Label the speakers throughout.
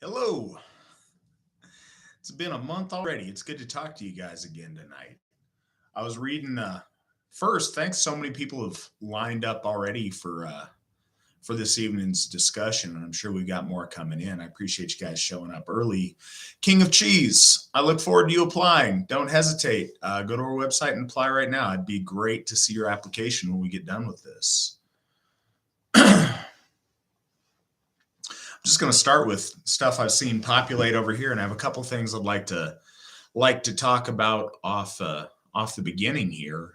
Speaker 1: Hello. It's been a month already. It's good to talk to you guys again tonight. I was reading first, thanks so many people have lined up already for this evening's discussion, and I'm sure we've got more coming in. I appreciate you guys showing up early. King of Cheese, I look forward to you applying. Don't hesitate. Go to our website and apply right now. It'd be great to see your application when we get done with this. I'm just going to start with stuff I've seen populate over here, and I have a couple things I'd like to talk about off the beginning here.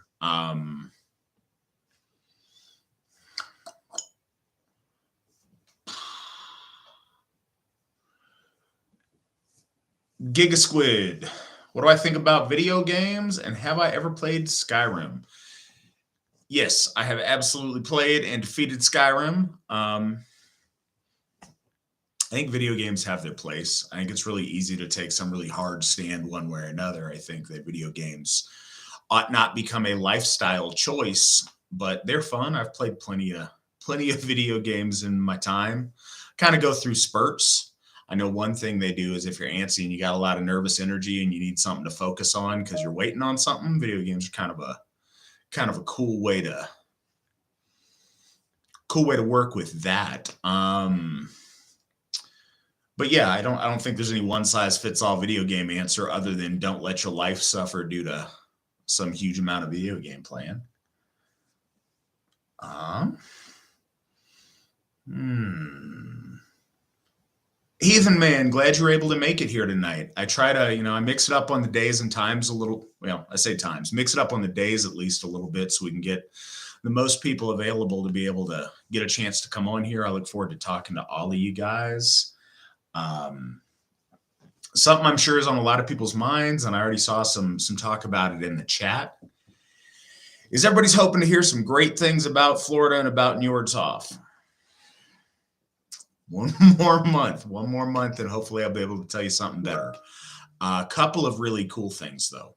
Speaker 1: Gigasquid. What do I think about video games, and have I ever played Skyrim? Yes, I have absolutely played and defeated Skyrim. I think video games have their place. I think it's really easy to take some really hard stand one way or another. I think that video games ought not become a lifestyle choice, but they're fun. I've played plenty of video games in my time. Kind of go through spurts. I know one thing they do is if you're antsy and you got a lot of nervous energy and you need something to focus on because you're waiting on something, video games are kind of a cool way to work with that. But yeah, I don't think there's any one size fits all video game answer other than don't let your life suffer due to some huge amount of video game playing. Heathen Man, glad you were able to make it here tonight. I try to, I mix it up on the days and times a little. Well, I say times, mix it up on the days at least a little bit so we can get the most people available to be able to get a chance to come on here. I look forward to talking to all of you guys. Something I'm sure is on a lot of people's minds, and I already saw some talk about it in the chat, is everybody's hoping to hear some great things about Florida and about Njordhof. One more month, and hopefully I'll be able to tell you something better. A couple of really cool things, though.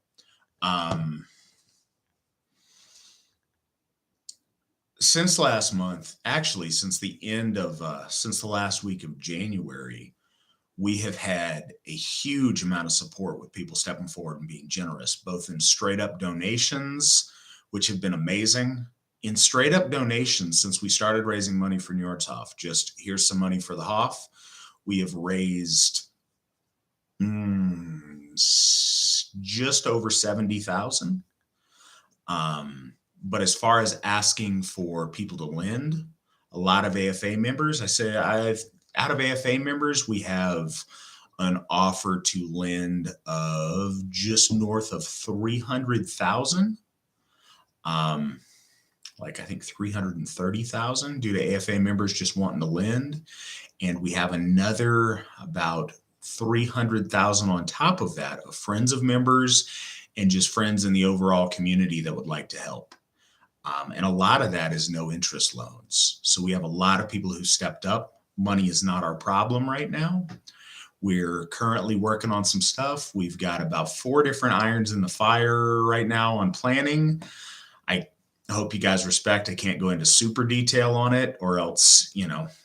Speaker 1: Since last month, actually, since the last week of January, we have had a huge amount of support with people stepping forward and being generous, both in straight up donations, which have been amazing. In straight up donations, since we started raising money for Njordhof, just here's some money for the Hof, we have raised just over 70,000. But as far as asking for people to lend, a lot of AFA members, out of AFA members, we have an offer to lend of just north of 300,000. I think 330,000 due to AFA members just wanting to lend. And we have another about 300,000 on top of that of friends of members and just friends in the overall community that would like to help. And a lot of that is no interest loans. So we have a lot of people who stepped up. Money is not our problem right now. We're currently working on some stuff. We've got about 4 different irons in the fire right now on planning. I hope you guys respect I can't go into super detail on it, or else,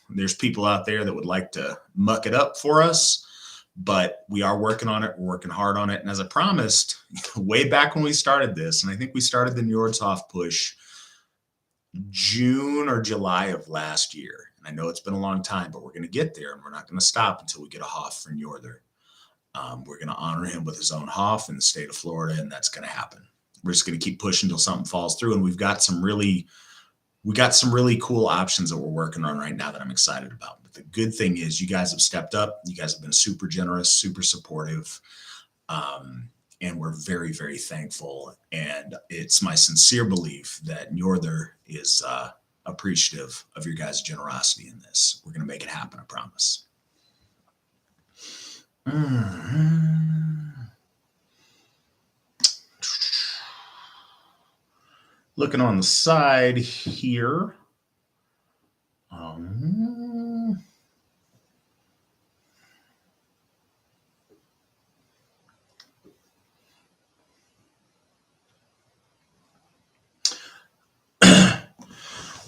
Speaker 1: there's people out there that would like to muck it up for us. But we are working on it. We're working hard on it. And as I promised, way back when we started this, and I think we started the Njordhof push June or July of last year. And I know it's been a long time, but we're going to get there, and we're not going to stop until we get a Hof for Njordur. We're going to honor him with his own Hof in the state of Florida, and that's going to happen. We're just going to keep pushing until something falls through. And we've got some really cool options that we're working on right now that I'm excited about. But the good thing is you guys have stepped up. You guys have been super generous, super supportive. And we're very, very thankful. And it's my sincere belief that Njordur is appreciative of your guys' generosity in this. We're going to make it happen, I promise. Looking on the side here.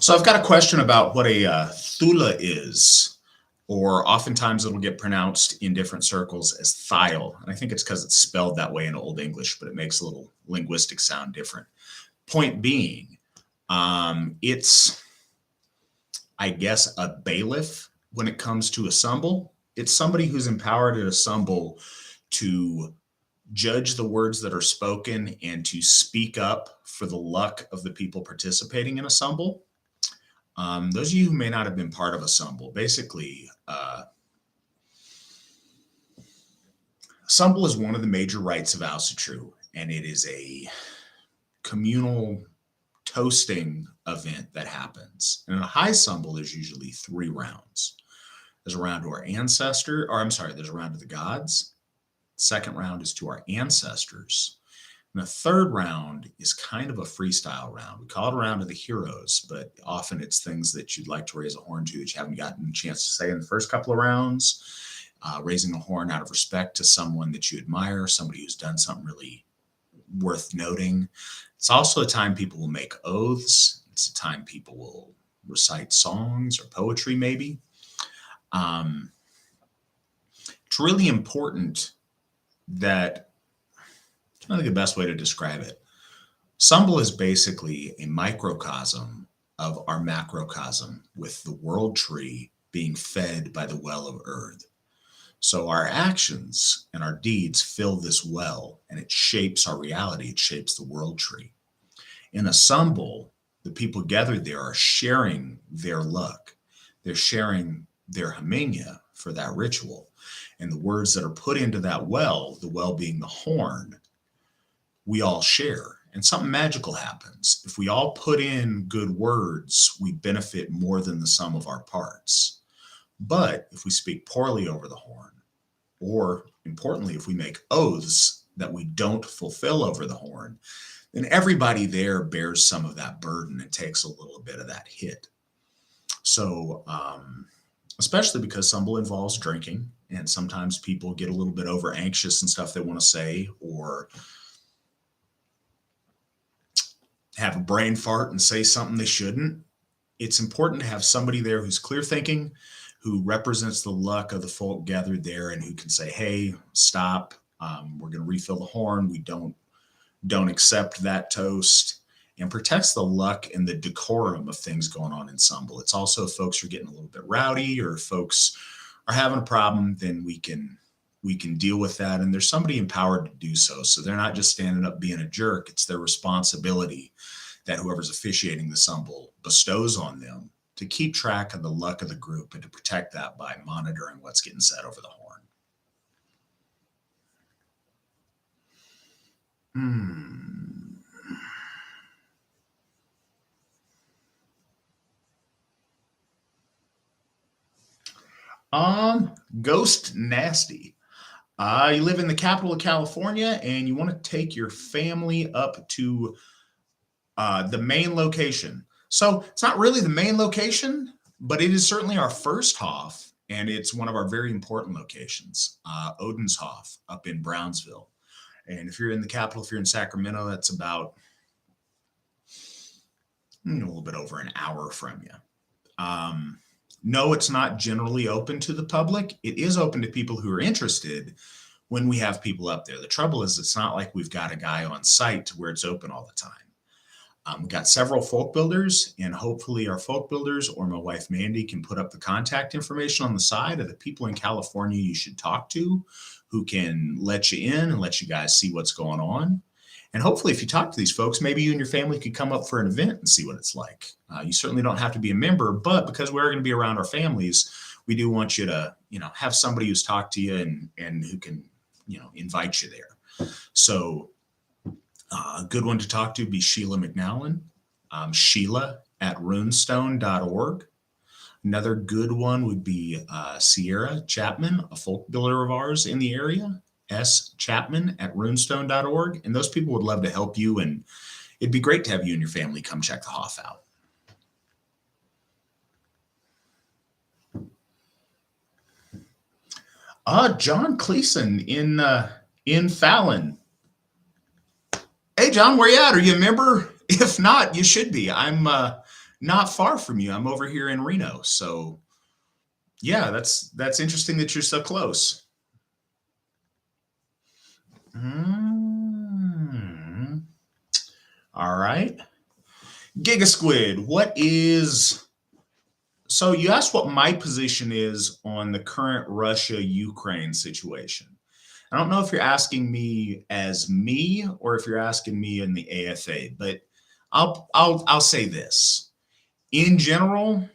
Speaker 1: So I've got a question about what a Thula is. or oftentimes it'll get pronounced in different circles as thyle. And I think it's because it's spelled that way in Old English, but it makes a little linguistic sound different. Point being, it's, I guess, a bailiff when it comes to a sumbel. It's somebody who's empowered at a sumbel to judge the words that are spoken and to speak up for the luck of the people participating in a sumbel. Those of you who may not have been part of a sumbel, basically, sumbel is one of the major rites of Asatru, and it is a communal toasting event that happens. And in a high sumbel, there's usually 3 rounds. There's a round to our ancestor, or I'm sorry, there's a round to the gods. The second round is to our ancestors. And the third round is kind of a freestyle round. We call it a round of the heroes, but often it's things that you'd like to raise a horn to that you haven't gotten a chance to say in the first couple of rounds. Raising a horn out of respect to someone that you admire, somebody who's done something really worth noting. It's also a time people will make oaths. It's a time people will recite songs or poetry, maybe. It's really important that, I think the best way to describe it, sumbel is basically a microcosm of our macrocosm, with the world tree being fed by the well of Erd. So our actions and our deeds fill this well, and it shapes our reality. It shapes the world tree. In a sumbel, the people gathered there are sharing their luck. They're sharing their hamenya for that ritual. And the words that are put into that well, the well being the horn, we all share. And something magical happens. If we all put in good words, we benefit more than the sum of our parts. But if we speak poorly over the horn, or importantly, if we make oaths that we don't fulfill over the horn, then everybody there bears some of that burden and takes a little bit of that hit. So, especially because sumbel involves drinking, and sometimes people get a little bit over anxious and stuff they want to say, or have a brain fart and say something they shouldn't. It's important to have somebody there who's clear thinking, who represents the luck of the folk gathered there, and who can say, hey, stop, we're going to refill the horn. We don't accept that toast, and protects the luck and the decorum of things going on in sumbel. It's also, if folks are getting a little bit rowdy, or if folks are having a problem, then we can deal with that. And there's somebody empowered to do so. So they're not just standing up being a jerk. It's their responsibility that whoever's officiating the sumbel bestows on them to keep track of the luck of the group and to protect that by monitoring what's getting said over the horn. Ghost Nasty. You live in the capital of California and you want to take your family up to the main location. So it's not really the main location, but it is certainly our first Hof, and it's one of our very important locations, Odin's Hof up in Brownsville. And if you're in the capital, if you're in Sacramento, that's about a little bit over an hour from you. No, it's not generally open to the public. It is open to people who are interested when we have people up there. The trouble is, it's not like we've got a guy on site to where it's open all the time. We've got several folk builders, and hopefully our folk builders or my wife Mandy can put up the contact information on the side of the people in California you should talk to, who can let you in and let you guys see what's going on. And hopefully, if you talk to these folks, maybe you and your family could come up for an event and see what it's like. You certainly don't have to be a member, but because we're going to be around our families, we do want you to, have somebody who's talked to you and who can, invite you there. So a good one to talk to would be Sheila McNowlin, Sheila@runestone.org. Another good one would be Sierra Chapman, a folk builder of ours in the area, schapman@runestone.org. And those people would love to help you, and it'd be great to have you and your family come check the Hof out. John Cleason in Fallon. Hey, John, where you at? Are you a member? If not, you should be. I'm not far from you. I'm over here in Reno. So Yeah, that's interesting that you're so close. Mm. All right. Giga Squid, what is so you asked what my position is on the current Russia Ukraine situation. I don't know if you're asking me as me or if you're asking me in the AFA, but I'll say this. In general,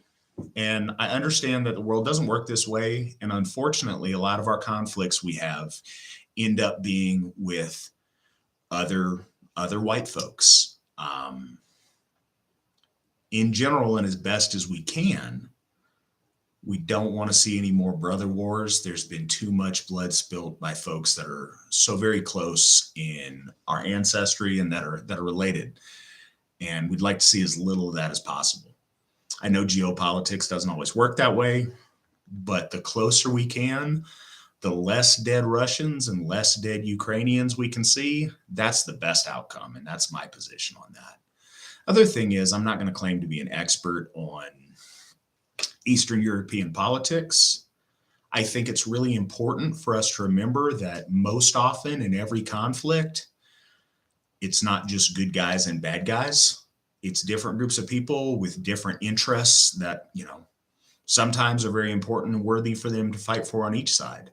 Speaker 1: and I understand that the world doesn't work this way, and unfortunately a lot of our conflicts we have end up being with other other white folks. In general and as best as we can, we don't want to see any more brother wars. There's been too much blood spilled by folks that are so very close in our ancestry and that are related. And we'd like to see as little of that as possible. I know geopolitics doesn't always work that way, but the closer we can, the less dead Russians and less dead Ukrainians we can see, that's the best outcome. And that's my position on that. Other thing is, I'm not going to claim to be an expert on Eastern European politics. I think it's really important for us to remember that most often in every conflict, it's not just good guys and bad guys. It's different groups of people with different interests that, sometimes are very important and worthy for them to fight for on each side.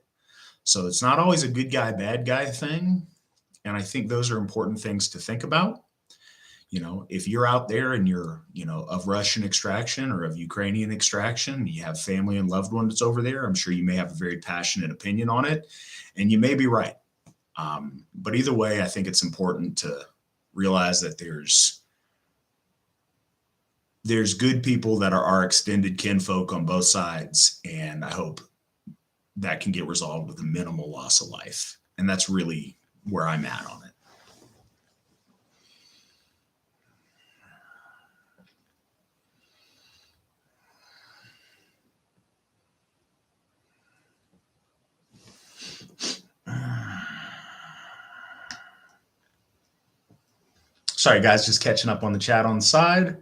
Speaker 1: So it's not always a good guy, bad guy thing. And I think those are important things to think about. If you're out there and you're, of Russian extraction or of Ukrainian extraction, you have family and loved ones over there, I'm sure you may have a very passionate opinion on it, and you may be right. But either way, I think it's important to realize that there's good people that are our extended kinfolk on both sides, and I hope that can get resolved with a minimal loss of life. And that's really where I'm at on it. Sorry, guys, just catching up on the chat on the side.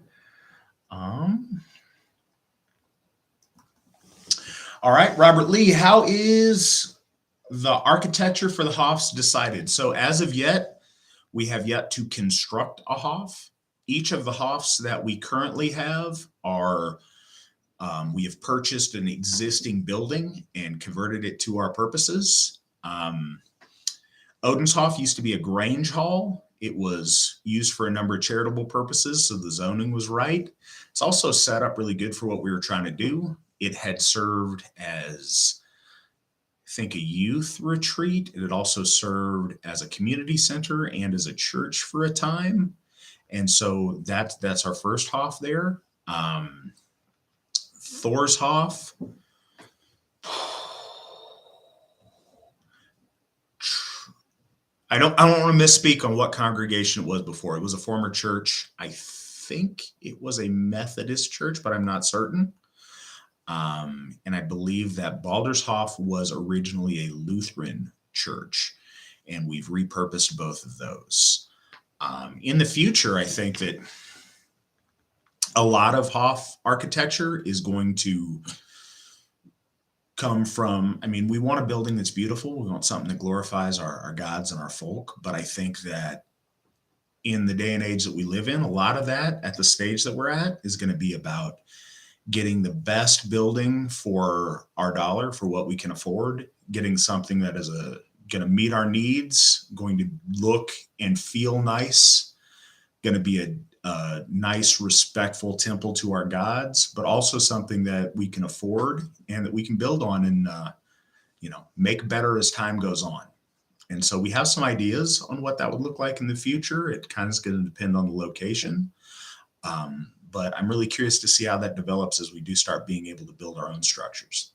Speaker 1: All right, Robert Lee, how is the architecture for the Hoffs decided? So as of yet, we have yet to construct a Hoff. Each of the Hoffs that we currently have are we have purchased an existing building and converted it to our purposes. Odenshoff used to be a Grange Hall. It was used for a number of charitable purposes, so the zoning was right. It's also set up really good for what we were trying to do. It had served as, I think, a youth retreat. It had also served as a community center and as a church for a time. And so that's our first Hoff there. Thorshoff. I don't want to misspeak on what congregation it was before. It was a former church. I think it was a Methodist church, but I'm not certain. And I believe that Baldershoff was originally a Lutheran church, and we've repurposed both of those. In the future, I think that a lot of Hoff architecture is going to come from, we want a building that's beautiful. We want something that glorifies our gods and our folk. But I think that in the day and age that we live in, a lot of that at the stage that we're at is going to be about getting the best building for our dollar, for what we can afford, getting something that is going to meet our needs, going to look and feel nice, going to be a nice, respectful temple to our gods, but also something that we can afford and that we can build on and, make better as time goes on. And so we have some ideas on what that would look like in the future. It kind of is going to depend on the location. But I'm really curious to see how that develops as we do start being able to build our own structures.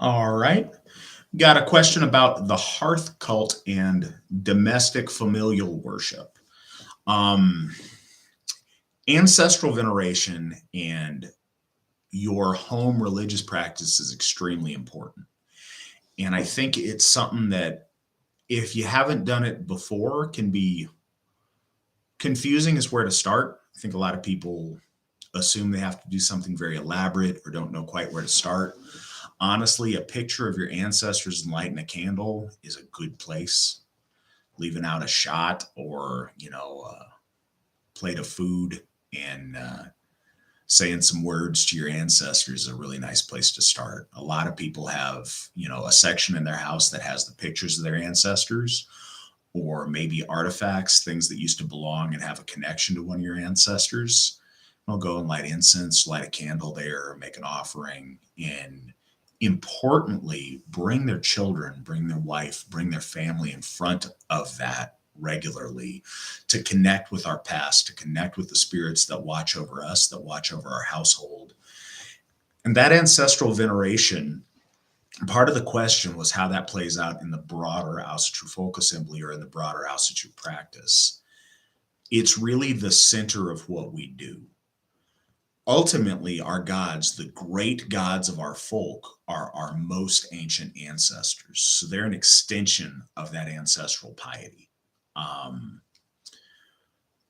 Speaker 1: All right. Got a question about the hearth cult and domestic familial worship. Um, Ancestral veneration and your home religious practice is extremely important. And I think it's something that, if you haven't done it before, can be confusing as where to start. I think a lot of people assume they have to do something very elaborate or don't know quite where to start. Honestly, a picture of your ancestors and lighting a candle is a good place. Leaving out a shot or, a plate of food and saying some words to your ancestors is a really nice place to start. A lot of people have, a section in their house that has the pictures of their ancestors, or maybe artifacts, things that used to belong and have a connection to one of your ancestors. They'll go and light incense, light a candle there, make an offering, and importantly, bring their children, bring their wife, bring their family in front of that regularly to connect with our past, to connect with the spirits that watch over us, that watch over our household. And that ancestral veneration, part of the question was how that plays out in the broader Asatru Folk Assembly or in the broader Asatru practice. It's really the center of what we do. Ultimately, our gods, the great gods of our folk, are our most ancient ancestors. So they're an extension of that ancestral piety. Um,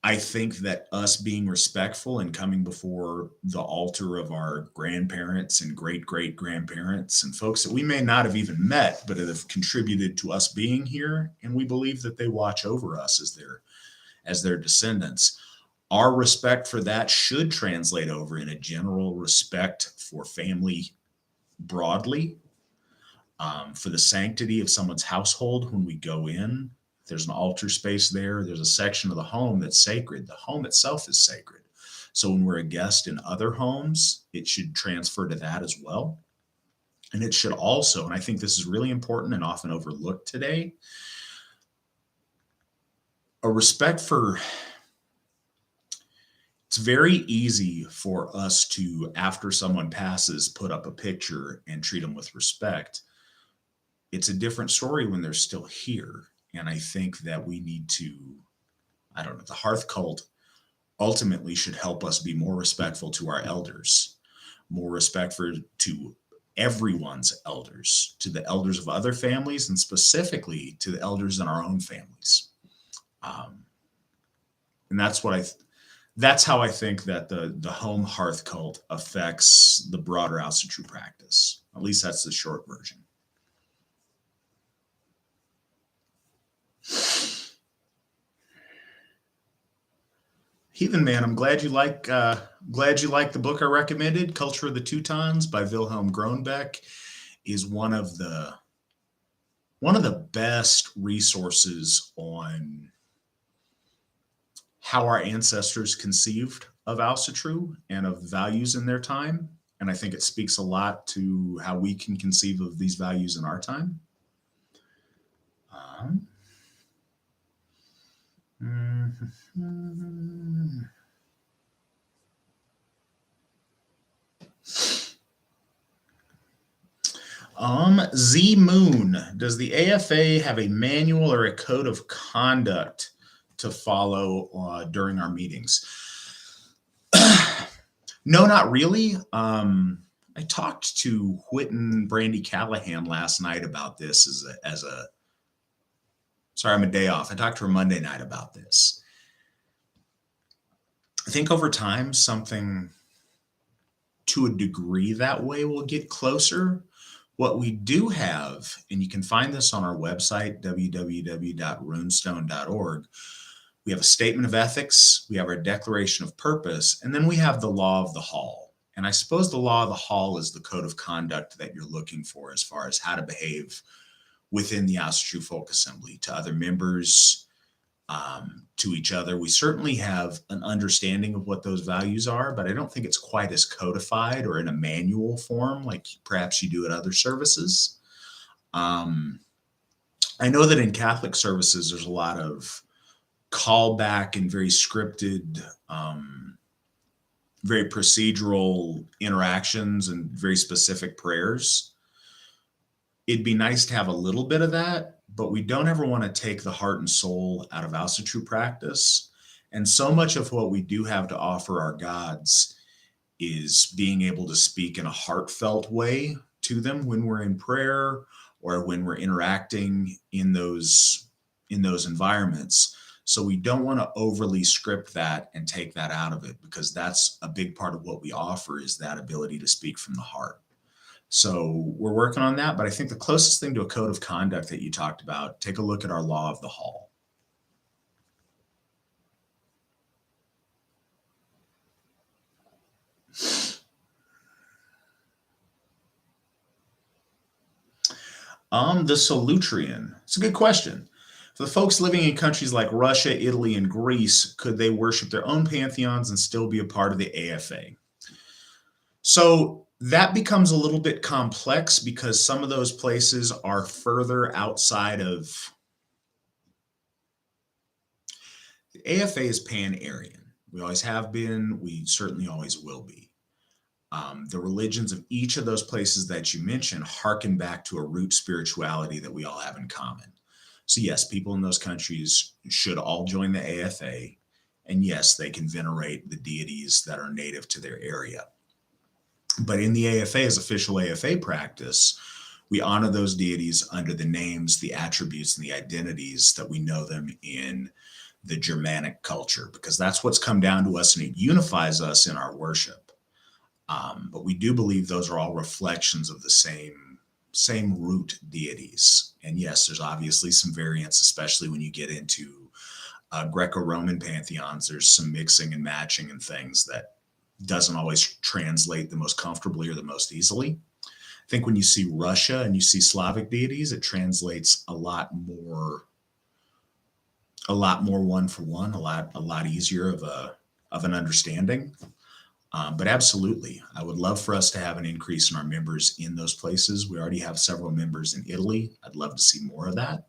Speaker 1: I think that us being respectful and coming before the altar of our grandparents and great great grandparents and folks that we may not have even met, but that have contributed to us being here, and we believe that they watch over us as their descendants. Our respect for that should translate over in a general respect for family broadly, for the sanctity of someone's household when we go in. There's an altar space there. There's a section of the home that's sacred. The home itself is sacred. So when we're a guest in other homes, it should transfer to that as well. And it should also, and I think this is really important and often overlooked today, a respect for, it's very easy for us to, after someone passes, put up a picture and treat them with respect. It's a different story when they're still here. And I think that we need to, I don't know, the hearth cult ultimately should help us be more respectful to our elders, more respect to everyone's elders, to the elders of other families, and specifically to the elders in our own families. And that's how I think that the home hearth cult affects the broader Asatru practice. At least that's the short version. Heathen Man, I'm glad you like the book I recommended. Culture of the Teutons by Wilhelm Groenbeck is one of the best resources on how our ancestors conceived of Asatru and of values in their time. And I think it speaks a lot to how we can conceive of these values in our time. Um, Z Moon, does the AFA have a manual or a code of conduct to follow during our meetings? No, not really. I talked to Whitten Brandy Callahan last night about this sorry, I'm a day off. I talked to her Monday night about this. I think over time, something to a degree that way will get closer. What we do have, and you can find this on our website, www.runestone.org, we have a statement of ethics, we have our declaration of purpose, and then we have the law of the hall. And I suppose the law of the hall is the code of conduct that you're looking for as far as how to behave within the Asatru Folk Assembly to other members, to each other. We certainly have an understanding of what those values are, but I don't think it's quite as codified or in a manual form like perhaps you do at other services. I know that in Catholic services, there's a lot of callback and very scripted, very procedural interactions and very specific prayers. it'd be nice to have a little bit of that, but we don't ever want to take the heart and soul out of House of True Practice. And so much of what we do have to offer our gods is being able to speak in a heartfelt way to them when we're in prayer or when we're interacting in those environments. So we don't want to overly script that and take that out of it, because that's a big part of what we offer, is that ability to speak from the heart. So we're working on that, but I think the closest thing to a code of conduct that you talked about, take a look at our law of the hall. The Solutrean. It's a good question. For the folks living in countries like Russia, Italy, and Greece, could they worship their own pantheons and still be a part of the AFA? So that becomes a little bit complex because some of those places are further outside of. The AFA is pan-Aryan. We always have been. We certainly always will be. The religions of each of those places that you mentioned harken back to a root spirituality that we all have in common. So yes, people in those countries should all join the AFA, and yes, they can venerate the deities that are native to their area. But in the AFA's official AFA practice, we honor those deities under the names, the attributes, and the identities that we know them in the Germanic culture, because that's what's come down to us and it unifies us in our worship. But we do believe those are all reflections of the same root deities. And yes, there's obviously some variance, especially when you get into Greco-Roman pantheons. There's some mixing and matching and things that doesn't always translate the most comfortably or the most easily. I think when you see Russia and you see Slavic deities, it translates a lot more one for one, a lot easier of an understanding. But absolutely, I would love for us to have an increase in our members in those places. We already have several members in Italy. I'd love to see more of that.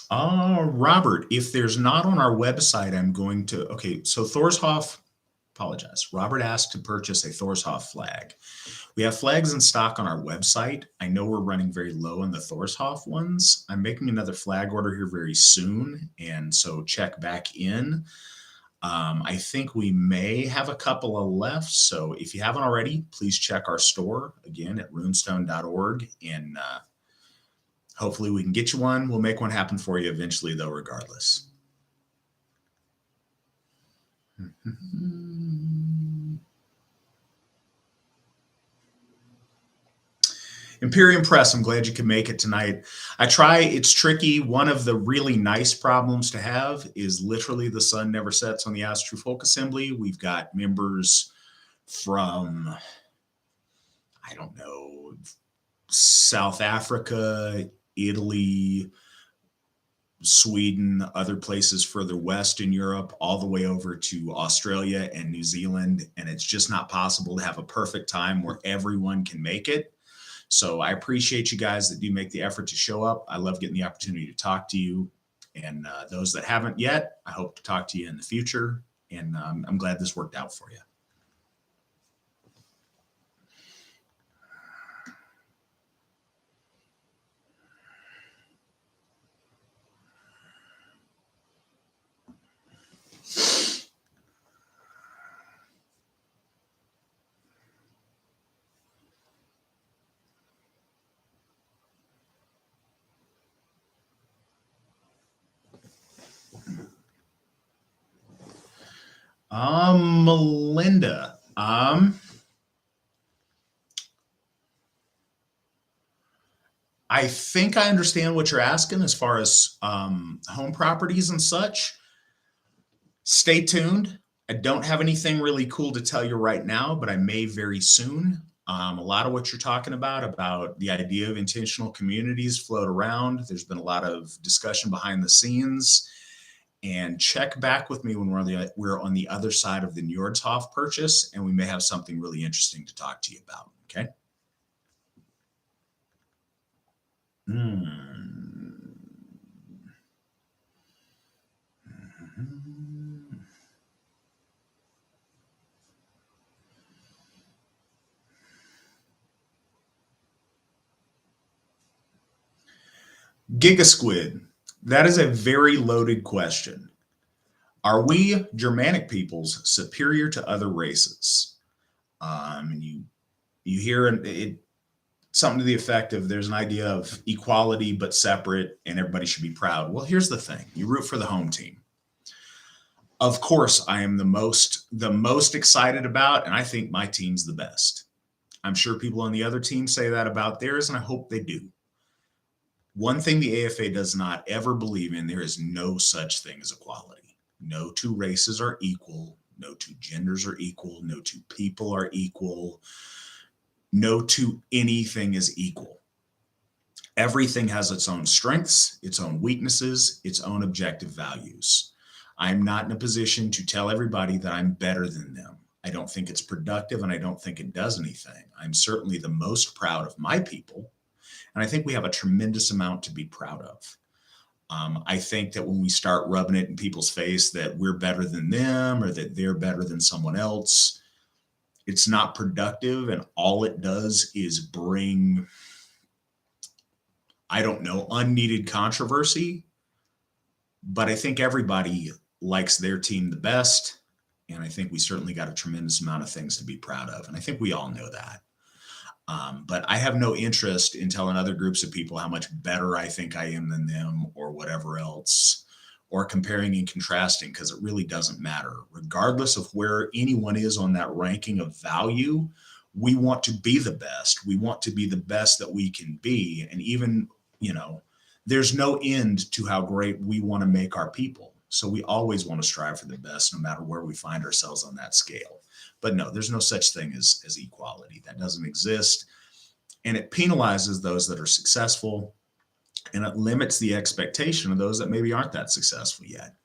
Speaker 1: Robert, if there's not on our website, I'm going to. Okay, so Thorshoff, apologize. Robert asked to purchase a Thorshoff flag. We have flags in stock on our website. I know we're running very low on the Thorshoff ones. I'm making another flag order here very soon, and so check back in. I think we may have a couple of left, so if you haven't already, please check our store again at runestone.org, and hopefully we can get you one. We'll make one happen for you eventually, though, regardless. Imperium Press, I'm glad you could make it tonight. It's tricky. One of the really nice problems to have is literally the sun never sets on the House of True Folk Assembly. We've got members from, I don't know, South Africa, Italy, Sweden, other places further west in Europe, all the way over to Australia and New Zealand. And it's just not possible to have a perfect time where everyone can make it. So I appreciate you guys that do make the effort to show up. I love getting the opportunity to talk to you. And those that haven't yet, I hope to talk to you in the future. And I'm glad this worked out for you. Melinda, I think I understand what you're asking as far as home properties and such. Stay tuned. I don't have anything really cool to tell you right now, but I may very soon. A lot of what you're talking about the idea of intentional communities float around. There's been a lot of discussion behind the scenes. And check back with me when we're on the other side of the Njordshof purchase, and we may have something really interesting to talk to you about. Okay. Gigasquid. That is a very loaded question. Are we Germanic peoples superior to other races? And you hear something to the effect of there's an idea of equality but separate, and everybody should be proud. Well, here's the thing: you root for the home team. Of course, I am the most excited about, and I think my team's the best. I'm sure people on the other team say that about theirs, and I hope they do. One thing the AFA does not ever believe in: there is no such thing as equality. No two races are equal. No two genders are equal. No two people are equal. No two anything is equal. Everything has its own strengths, its own weaknesses, its own objective values. I'm not in a position to tell everybody that I'm better than them. I don't think it's productive, and I don't think it does anything. I'm certainly the most proud of my people, and I think we have a tremendous amount to be proud of. I think that when we start rubbing it in people's face that we're better than them or that they're better than someone else, it's not productive, and all it does is bring, I don't know, unneeded controversy. But I think everybody likes their team the best, and I think we certainly got a tremendous amount of things to be proud of, and I think we all know that. But I have no interest in telling other groups of people how much better I think I am than them or whatever else, or comparing and contrasting, because it really doesn't matter. Regardless of where anyone is on that ranking of value, we want to be the best. We want to be the best that we can be. And even, there's no end to how great we want to make our people. So we always want to strive for the best, no matter where we find ourselves on that scale. But no, there's no such thing as equality. That doesn't exist. And it penalizes those that are successful, and it limits the expectation of those that maybe aren't that successful yet.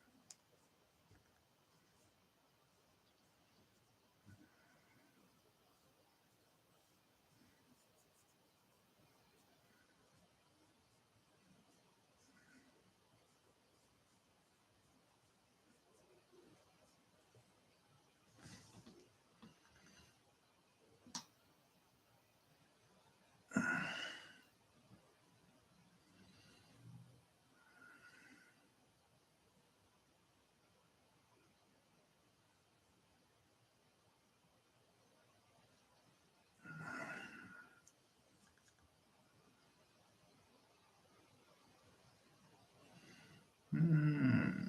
Speaker 1: Hmm.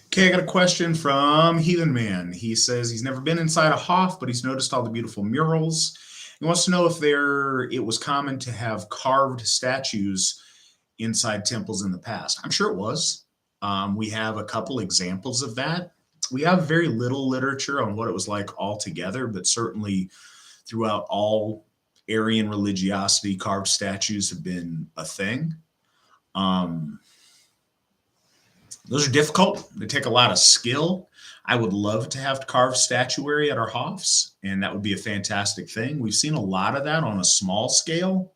Speaker 1: Okay, I got a question from Heathen Man. He says he's never been inside a Hof, but he's noticed all the beautiful murals. He wants to know if it was common to have carved statues inside temples in the past. I'm sure it was. We have a couple examples of that. We have very little literature on what it was like altogether, but certainly throughout all Aryan religiosity, carved statues have been a thing. Um, those are difficult. They take a lot of skill. I would love to have carved statuary at our Hofs, and that would be a fantastic thing. We've seen a lot of that on a small scale.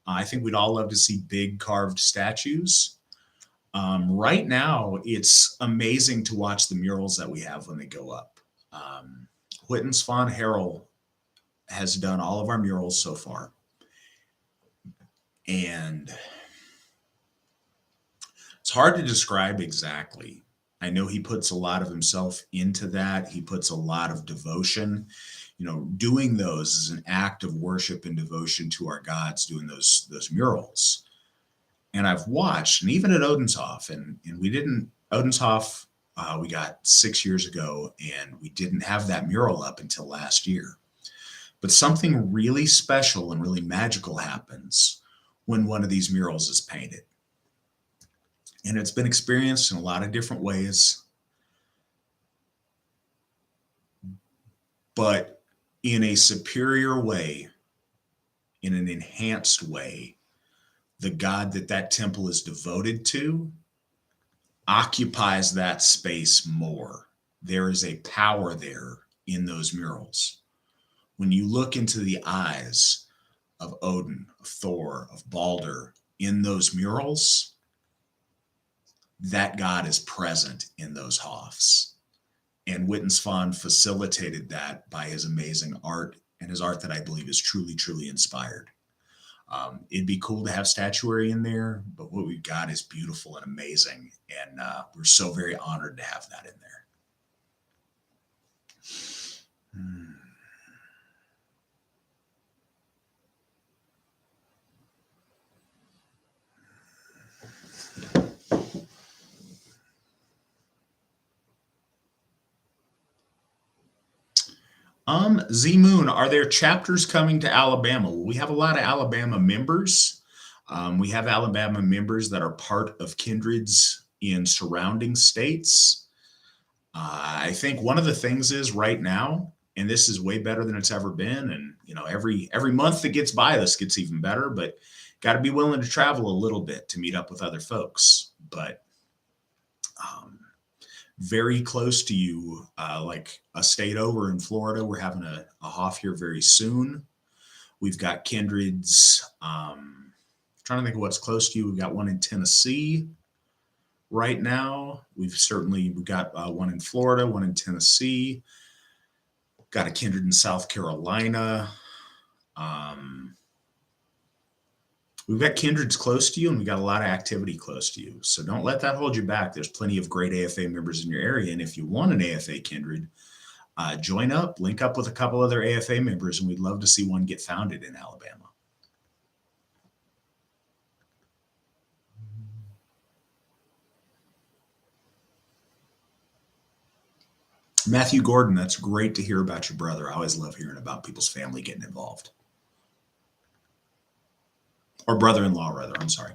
Speaker 1: I think we'd all love to see big carved statues. Right now, it's amazing to watch the murals that we have when they go up. Whitten's Von Harrell has done all of our murals so far. And it's hard to describe exactly. I know he puts a lot of himself into that. He puts a lot of devotion. Doing those is an act of worship and devotion to our gods, doing those murals. And I've watched, and even at Odenshof, and Odenshof, we got 6 years ago, and we didn't have that mural up until last year. But something really special and really magical happens when one of these murals is painted. And it's been experienced in a lot of different ways, but in a superior way, in an enhanced way. The God that temple is devoted to occupies that space more. There is a power there in those murals. When you look into the eyes of Odin, of Thor, of Balder in those murals, that God is present in those Hoffs. And Wittensbach facilitated that by his amazing art, and his art that I believe is truly, truly inspired. It'd be cool to have statuary in there, but what we've got is beautiful and amazing. And we're so very honored to have that in there. Z Moon, are there chapters coming to Alabama? Well, we have a lot of Alabama members. We have Alabama members that are part of kindreds in surrounding states. I think one of the things is right now, and this is way better than it's ever been. And every month that gets by, this gets even better. But got to be willing to travel a little bit to meet up with other folks. But very close to you, like a state over in Florida, we're having a Hoff here very soon. We've got kindreds. Trying to think of what's close to you. We've got one in Tennessee right now. We've got one in Florida, one in Tennessee. Got a kindred in South Carolina. We've got kindreds close to you, and we've got a lot of activity close to you. So don't let that hold you back. There's plenty of great AFA members in your area. And if you want an AFA kindred, join up, link up with a couple other AFA members, and we'd love to see one get founded in Alabama. Matthew Gordon, that's great to hear about your brother. I always love hearing about people's family getting involved. Or brother-in-law, rather. I'm sorry.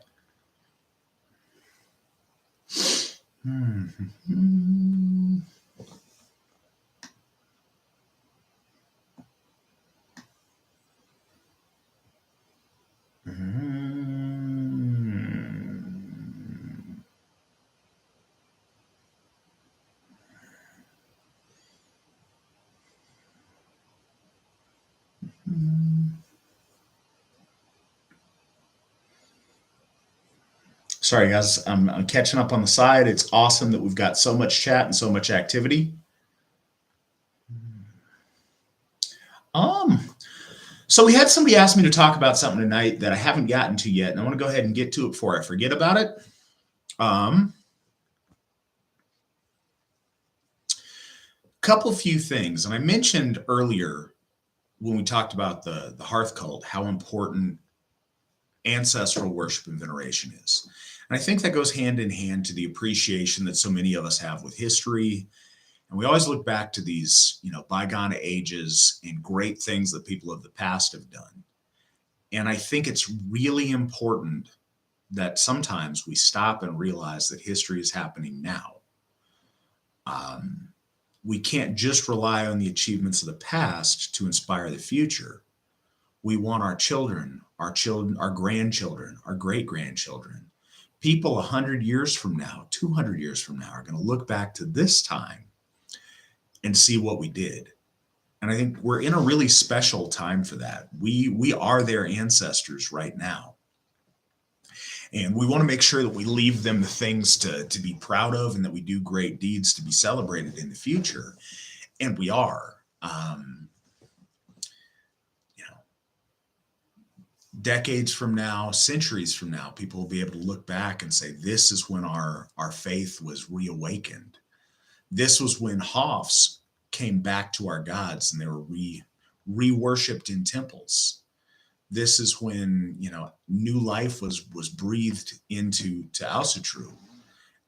Speaker 1: Sorry, guys. I'm catching up on the side. It's awesome that we've got so much chat and so much activity. So we had somebody ask me to talk about something tonight that I haven't gotten to yet, and I want to go ahead and get to it before I forget about it. Couple few things, and I mentioned earlier when we talked about the hearth cult how important ancestral worship and veneration is. And I think that goes hand in hand to the appreciation that so many of us have with history. And we always look back to these, bygone ages and great things that people of the past have done. And I think it's really important that sometimes we stop and realize that history is happening now. We can't just rely on the achievements of the past to inspire the future. We want our children, our grandchildren, our great-grandchildren, people 100 years from now, 200 years from now are going to look back to this time and see what we did. And I think we're in a really special time for that. We are their ancestors right now. And we want to make sure that we leave them the things to be proud of and that we do great deeds to be celebrated in the future. And we are. Decades from now, centuries from now, people will be able to look back and say, this is when our faith was reawakened. This was when Hoffs came back to our gods and they were re-worshipped in temples. This is when, new life was breathed into Alsatru.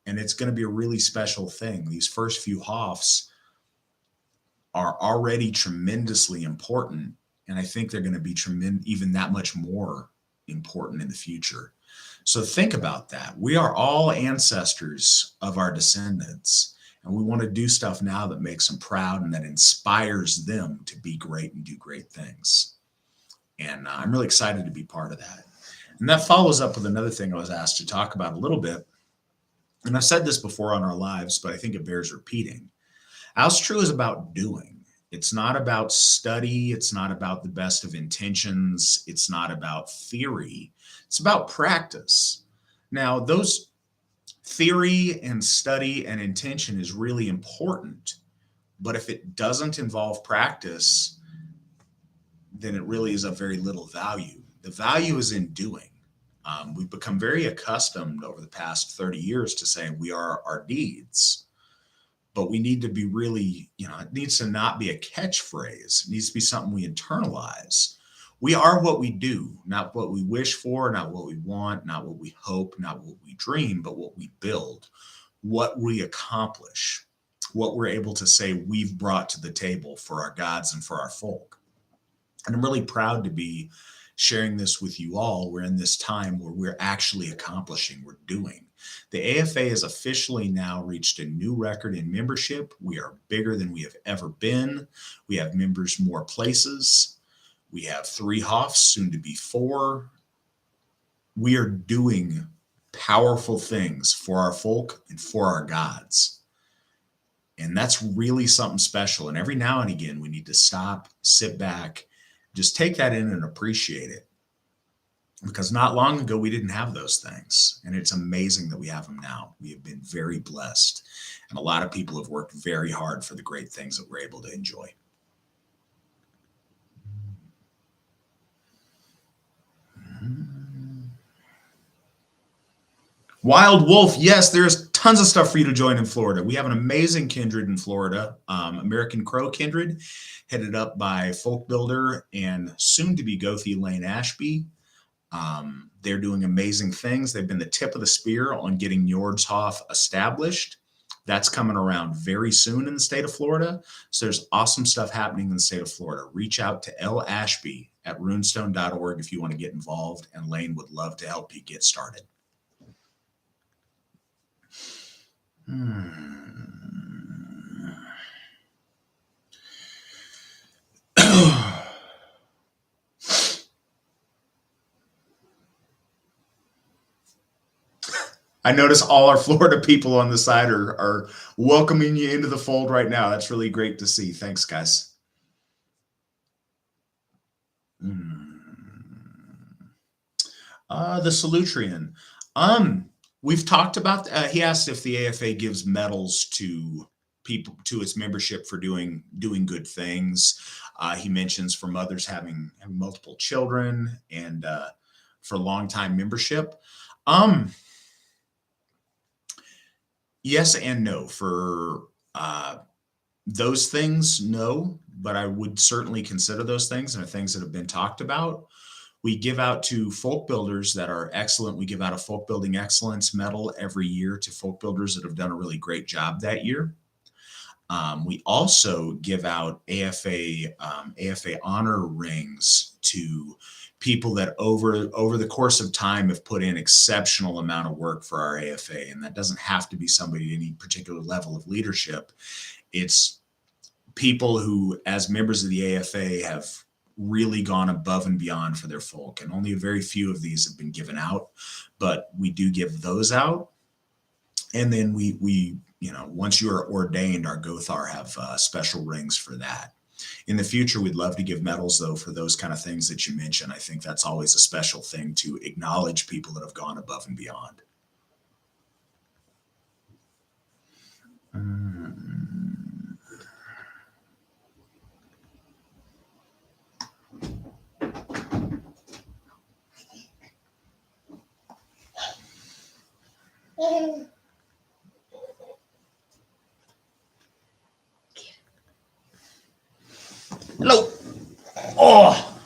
Speaker 1: And it's going to be a really special thing. These first few Hoffs are already tremendously important. And I think they're going to be even that much more important in the future. So think about that. We are all ancestors of our descendants. And we want to do stuff now that makes them proud and that inspires them to be great and do great things. And I'm really excited to be part of that. And that follows up with another thing I was asked to talk about a little bit. And I've said this before on our lives, but I think it bears repeating. Alsatru is about doing. It's not about study. It's not about the best of intentions. It's not about theory. It's about practice. Now, those Theory and study and intention is really important, but if it doesn't involve practice, then it really is of very little value. The value is in doing. We've become very accustomed over the past 30 years to saying we are our deeds, but we need to be really, it needs to not be a catchphrase. It needs to be something we internalize. We are what we do, not what we wish for, not what we want, not what we hope, not what we dream, but what we build, what we accomplish, what we're able to say we've brought to the table for our gods and for our folk. And I'm really proud to be sharing this with you all. We're in this time where we're actually accomplishing, we're doing. The AFA has officially now reached a new record in membership. We are bigger than we have ever been. We have members more places. We have 3 Hoffs, soon to be 4. We are doing powerful things for our folk and for our gods. And that's really something special. And every now and again, we need to stop, sit back, just take that in and appreciate it. Because not long ago, we didn't have those things. And it's amazing that we have them now. We have been very blessed. And a lot of people have worked very hard for the great things that we're able to enjoy. Wild Wolf, yes, there's tons of stuff for you to join in Florida. We have an amazing kindred in Florida, American Crow Kindred, headed up by folk builder and soon to be Gothi Lane Ashby. They're doing amazing things. They've been the tip of the spear on getting Njordshof established. That's coming around very soon in the state of Florida. So there's awesome stuff happening in the state of Florida. Reach out to L. Ashby at runestone.org if you want to get involved, and Lane would love to help you get started. I notice all our Florida people on the side are welcoming you into the fold right now. That's really great to see. Thanks, guys. The Salutrian. We've talked about, he asked if the AFA gives medals to people, to its membership for doing good things. He mentions for mothers having multiple children and for long-time membership. Yes and no. For those things, no, but I would certainly consider those things and the things that have been talked about. We give out to folk builders that are excellent. We give out a folk building excellence medal every year to folk builders that have done a really great job that year. We also give out AFA honor rings to people that over the course of time have put in exceptional amount of work for our AFA. And that doesn't have to be somebody at any particular level of leadership. It's people who, as members of the AFA, have really gone above and beyond for their folk. And only a very few of these have been given out, but we do give those out. And then we once you are ordained, our Gothar have special rings for that. In the future, we'd love to give medals, though, for those kind of things that you mentioned. I think that's always a special thing to acknowledge people that have gone above and beyond. Hello. Oh.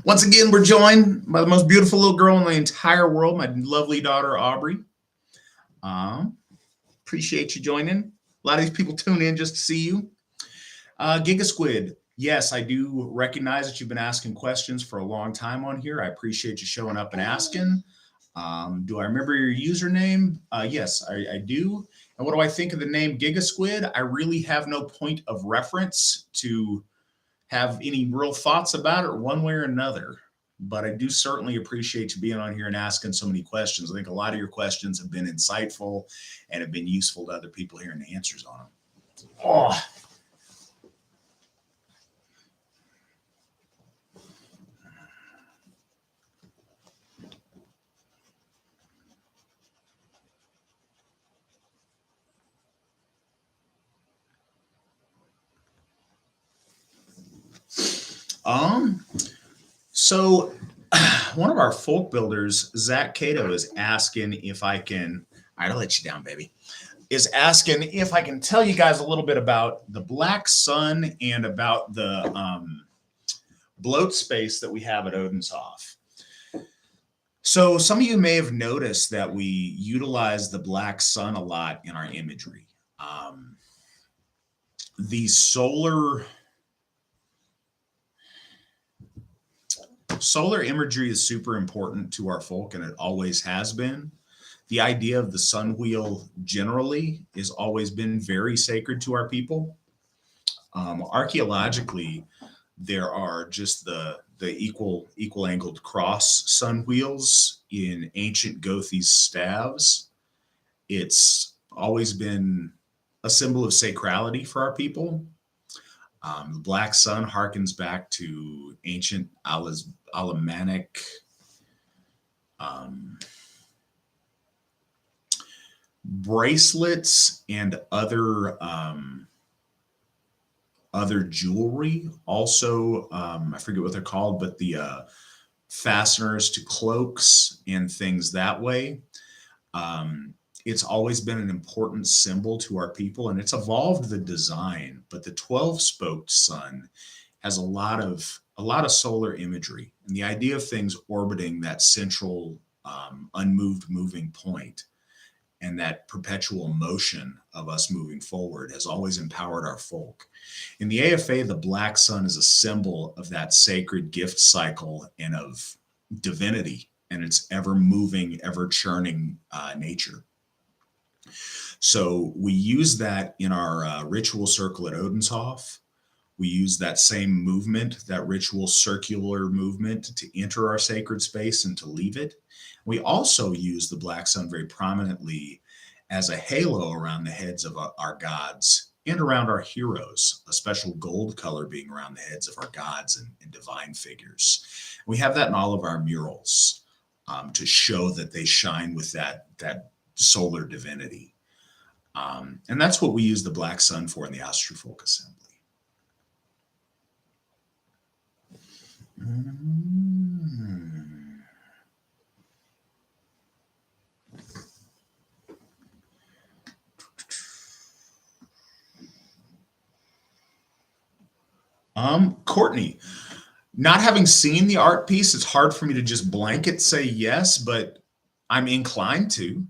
Speaker 1: Once again, we're joined by the most beautiful little girl in the entire world, my lovely daughter, Aubrey. Appreciate you joining. A lot of these people tune in just to see you. Giga Squid. Yes, I do recognize that you've been asking questions for a long time on here. I appreciate you showing up and asking. Do I remember your username? Yes, I do. And what do I think of the name Giga Squid? I really have no point of reference to have any real thoughts about it one way or another. But I do certainly appreciate you being on here and asking so many questions. I think a lot of your questions have been insightful and have been useful to other people hearing the answers on them. Oh. Um, so one of our folk builders, Zach Cato, is asking if I can. All right, I'll let you down, baby. Is asking if I can tell you guys a little bit about the Black Sun and about the bloat space that we have at Odenshoff. So some of you may have noticed that we utilize the Black Sun a lot in our imagery. The solar imagery is super important to our folk, and it always has been. The idea of the sun wheel generally has always been very sacred to our people. Archaeologically, there are just the equal angled cross sun wheels in ancient Gothese staves. It's always been a symbol of sacrality for our people. The black sun harkens back to ancient Alemannic bracelets and other jewelry. Also, I forget what they're called, but the fasteners to cloaks and things that way. It's always been an important symbol to our people, and it's evolved the design. But the 12-spoked sun has a lot of solar imagery, and the idea of things orbiting that central unmoved moving point and that perpetual motion of us moving forward has always empowered our folk. In the AFA, the black sun is a symbol of that sacred gift cycle and of divinity and its ever moving, ever churning nature. So we use that in our ritual circle at Odenshoff. We use that same movement, that ritual circular movement, to enter our sacred space and to leave it. We also use the black sun very prominently as a halo around the heads of our gods and around our heroes, a special gold color being around the heads of our gods and divine figures. We have that in all of our murals to show that they shine with that solar divinity. And that's what we use the black sun for in the Asatru Folk Assembly. Courtney, not having seen the art piece, it's hard for me to just blanket say yes, but I'm inclined to.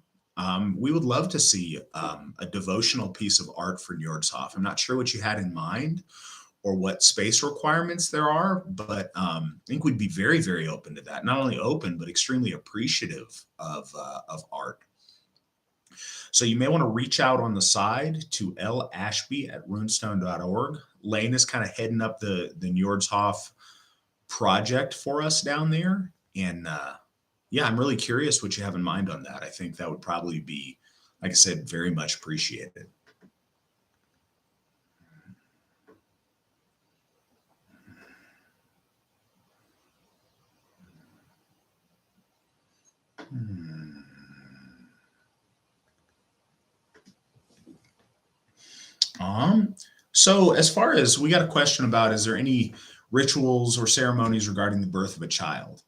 Speaker 1: We would love to see a devotional piece of art for Njordshof. I'm not sure what you had in mind or what space requirements there are, but I think we'd be very, very open to that. Not only open, but extremely appreciative of art. So you may want to reach out on the side to lashby@runestone.org. Lane is kind of heading up the Njordshof project for us down there. And yeah, I'm really curious what you have in mind on that. I think that would probably be, like I said, very much appreciated. So as far as we got a question about, is there any rituals or ceremonies regarding the birth of a child?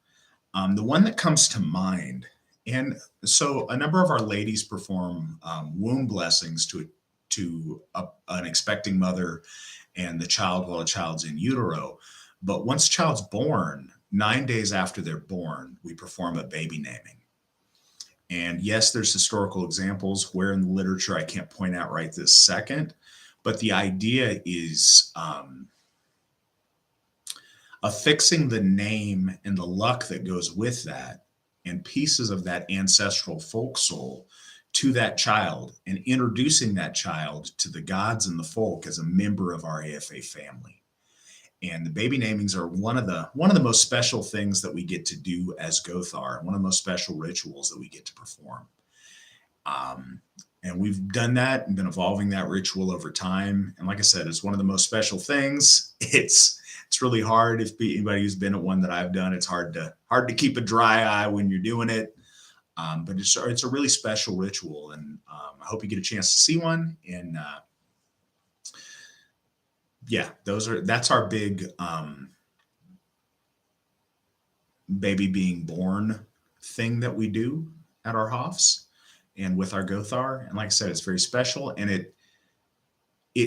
Speaker 1: The one that comes to mind, and so a number of our ladies perform womb blessings to an expecting mother and the child while a child's in utero. But once a child's born, 9 days after they're born, we perform a baby naming. And yes, there's historical examples where in the literature I can't point out right this second, but the idea is affixing the name and the luck that goes with that and pieces of that ancestral folk soul to that child and introducing that child to the gods and the folk as a member of our AFA family. And the baby namings are one of the most special things that we get to do as Gothar, one of the most special rituals that we get to perform. And we've done that and been evolving that ritual over time. And like I said, it's one of the most special things. It's really hard. If anybody who's been at one that I've done, it's hard to keep a dry eye when you're doing it. But it's a really special ritual, and I hope you get a chance to see one. And yeah, that's our big baby being born thing that we do at our Hofs and with our Gothar. And like I said, it's very special, and it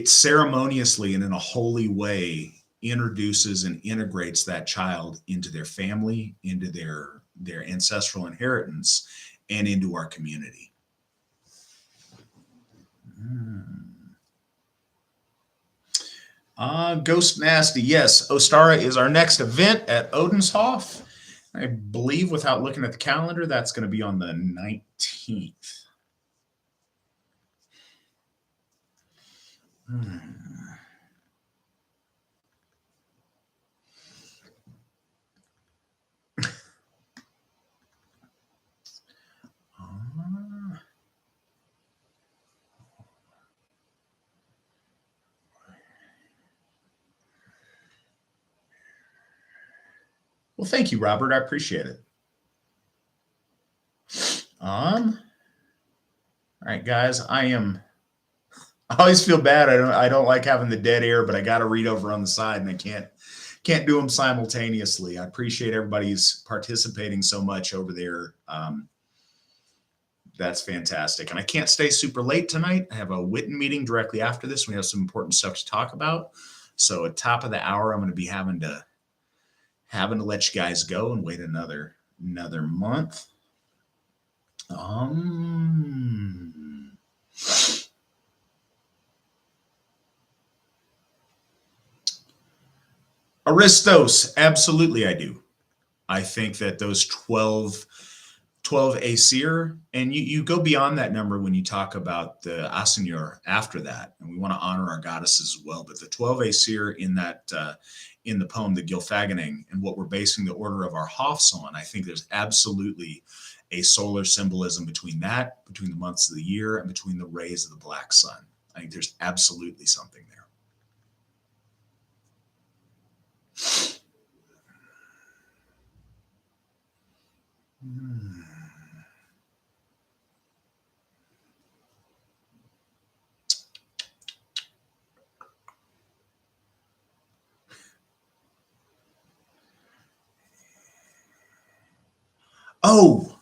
Speaker 1: ceremoniously and in a holy way introduces and integrates that child into their family, into their ancestral inheritance, and into our community. Ghost Nasty, yes, Ostara is our next event at Odenshof. I believe, without looking at the calendar, that's going to be on the 19th. Well, thank you, Robert. I appreciate it. All right, guys. I always feel bad. I don't like having the dead air, but I got to read over on the side, and I can't do them simultaneously. I appreciate everybody's participating so much over there. That's fantastic. And I can't stay super late tonight. I have a Witten meeting directly after this. We have some important stuff to talk about. So at top of the hour, I'm going to be having to let you guys go and wait another month. Aristos, absolutely I do. I think that those 12 Aesir, and you go beyond that number when you talk about the Asenur after that, and we want to honor our goddesses as well. But the 12 Aesir in that in the poem, the Gylfaginning, and what we're basing the order of our Hofs on, I think there's absolutely a solar symbolism between that, between the months of the year, and between the rays of the black sun. I think there's absolutely something there. Oh,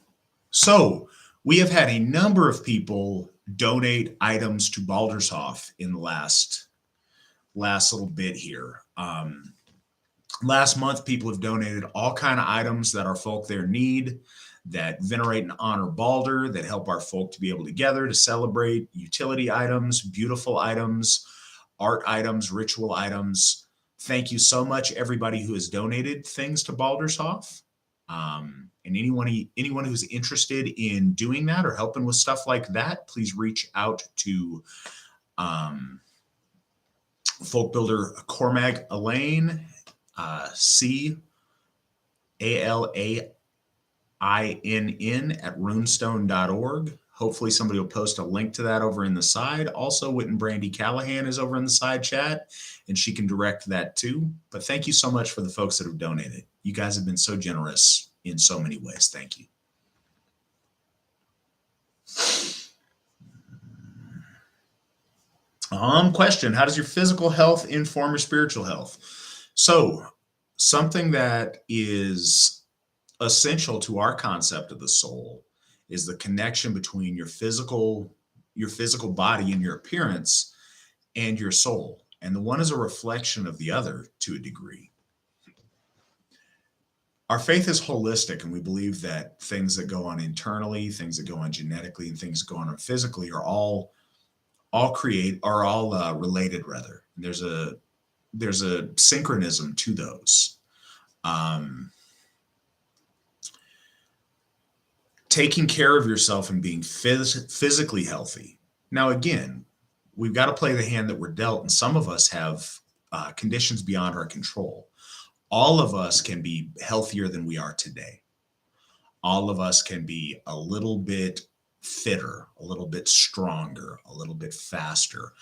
Speaker 1: so we have had a number of people donate items to Baldershof in the last little bit here. Last month, people have donated all kind of items that our folk there need, that venerate and honor Balder, that help our folk to be able to gather, to celebrate, utility items, beautiful items, art items, ritual items. Thank you so much, everybody who has donated things to Baldershof. And anyone who's interested in doing that or helping with stuff like that, please reach out to folk builder Cormac Elaine, CALAINN at runestone.org. Hopefully somebody will post a link to that over in the side. Also, Witten Brandy Callahan is over in the side chat, and she can direct that too. But thank you so much for the folks that have donated. You guys have been so generous in so many ways. Thank you. Question: how does your physical health inform your spiritual health? So, something that is essential to our concept of the soul is the connection between your physical body and your appearance and your soul. And the one is a reflection of the other to a degree. Our faith is holistic, and we believe that things that go on internally, things that go on genetically, and things that go on physically are all related, rather. And there's a synchronism to those. Taking care of yourself and being physically healthy. Now, again, we've got to play the hand that we're dealt, and some of us have conditions beyond our control. All of us can be healthier than we are today. All of us can be a little bit fitter, a little bit stronger, a little bit faster,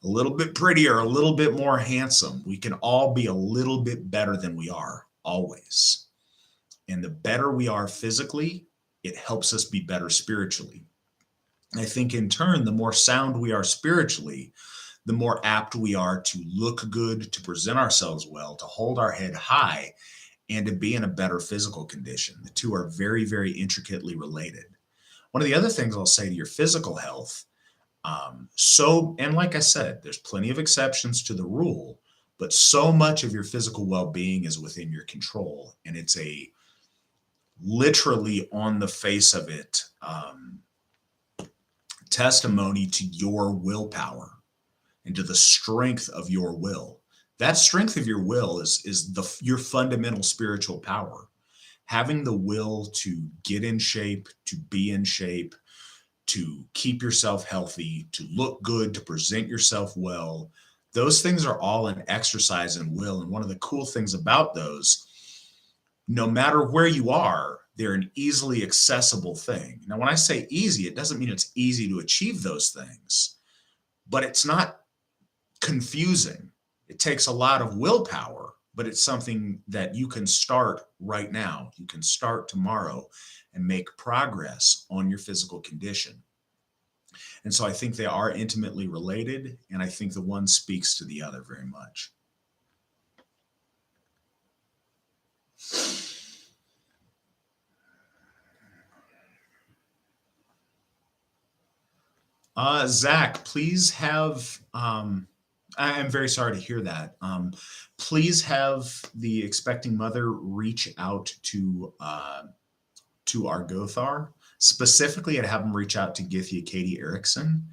Speaker 1: a little bit prettier, a little bit more handsome. We can all be a little bit better than we are, always. And the better we are physically, it helps us be better spiritually. I think in turn, the more sound we are spiritually, the more apt we are to look good, to present ourselves well, to hold our head high, and to be in a better physical condition. The two are very, very intricately related. One of the other things I'll say to your physical health, and like I said, there's plenty of exceptions to the rule, but so much of your physical well-being is within your control, and it's a literally on the face of it testimony to your willpower and to the strength of your will. That strength of your will is your fundamental spiritual power. Having the will to get in shape, to be in shape, to keep yourself healthy, to look good, to present yourself well. Those things are all an exercise in will. And one of the cool things about those, no matter where you are, they're an easily accessible thing. Now, when I say easy, it doesn't mean it's easy to achieve those things, but it's not confusing. It takes a lot of willpower, but it's something that you can start right now. You can start tomorrow and make progress on your physical condition. And so I think they are intimately related, and I think the one speaks to the other very much. Zach, please have, I'm very sorry to hear that. Please have the expecting mother reach out to Argothar. Specifically, I'd have them reach out to Githia Katie Erickson,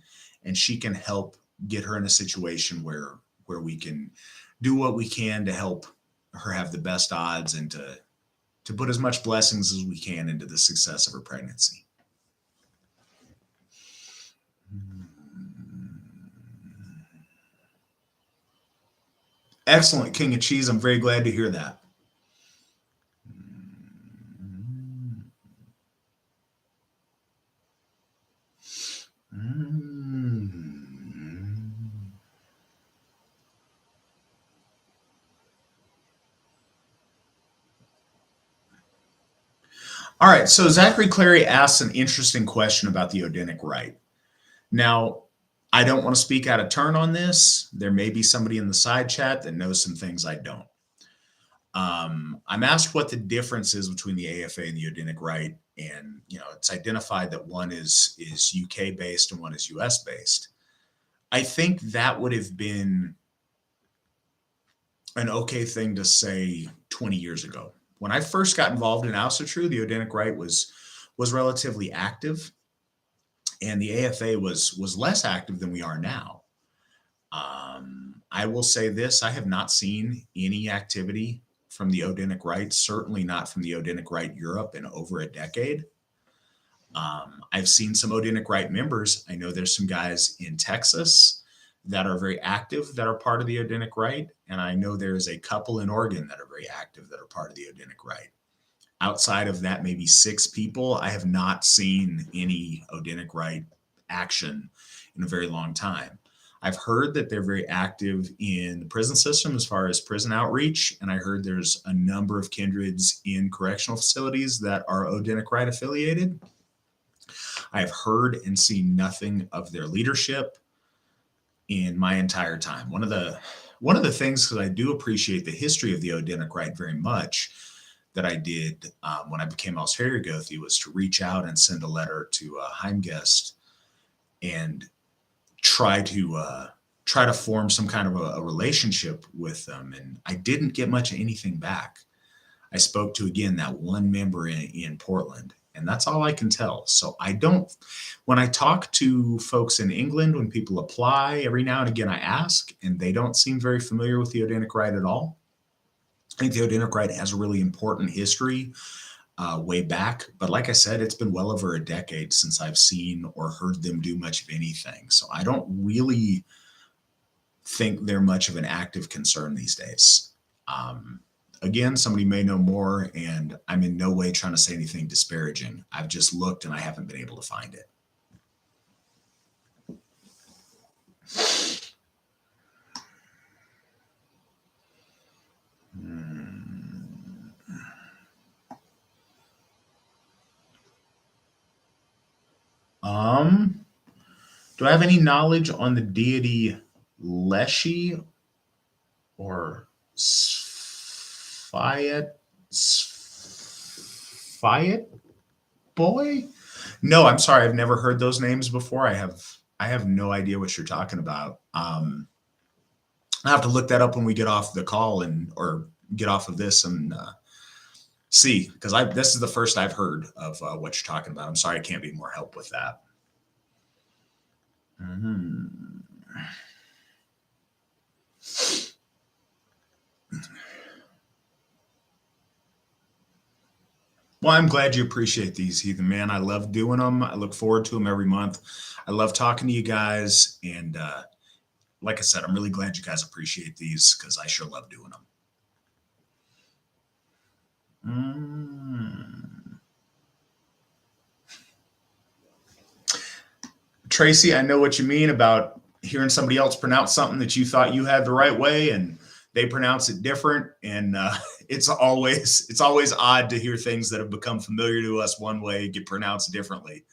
Speaker 1: and she can help get her in a situation where we can do what we can to help her have the best odds and to put as much blessings as we can into the success of her pregnancy. Excellent, King of Cheese. I'm very glad to hear that. All right, so Zachary Clary asks an interesting question about the Odinic Rite. Now, I don't want to speak out of turn on this. There may be somebody in the side chat that knows some things I don't. I'm asked what the difference is between the AFA and the Odinic Rite, and it's identified that one is UK based and one is US based. I think that would have been an okay thing to say 20 years ago. When I first got involved in Asatru, the Odinic Rite was relatively active, and the AFA was less active than we are now. I will say this: I have not seen any activity from the Odinic Rite, certainly not from the Odinic Rite Europe, in over a decade. I've seen some Odinic Rite members. I know there's some guys in Texas that are very active that are part of the Odinic Rite, and I know there's a couple in Oregon that are very active that are part of the Odinic Rite. Outside of that, maybe 6 people, I have not seen any Odinic Rite action in a very long time. I've heard that they're very active in the prison system as far as prison outreach, and I heard there's a number of kindreds in correctional facilities that are Odinic Rite affiliated. I've heard and seen nothing of their leadership in my entire time. One of the things, because I do appreciate the history of the Odinic Rite very much, that I did when I became Alsherigothi was to reach out and send a letter to Heimgest and try to form some kind of a relationship with them. And I didn't get much of anything back. I spoke to, again, that one member in Portland, and that's all I can tell. So when I talk to folks in England, when people apply, every now and again I ask, and they don't seem very familiar with the Odinic Rite at all. I think the Odinic Rite has a really important history way back. But like I said, it's been well over a decade since I've seen or heard them do much of anything. So I don't really think they're much of an active concern these days. Again, somebody may know more, and I'm in no way trying to say anything disparaging. I've just looked and I haven't been able to find it. Do I have any knowledge on the deity Leshy or Sfayet? Fiat Boy? No, I'm sorry. I've never heard those names before. I have no idea what you're talking about. I have to look that up when we get off the call and or get off of this and see because I this is the first I've heard of what you're talking about. I'm sorry, I can't be more help with that. Mhm. Well, I'm glad you appreciate these, Heathen man. I love doing them. I look forward to them every month. I love talking to you guys, and like I said, I'm really glad you guys appreciate these because I sure love doing them. Mm. Tracy, I know what you mean about hearing somebody else pronounce something that you thought you had the right way, and they pronounce it different. And it's always odd to hear things that have become familiar to us one way get pronounced differently.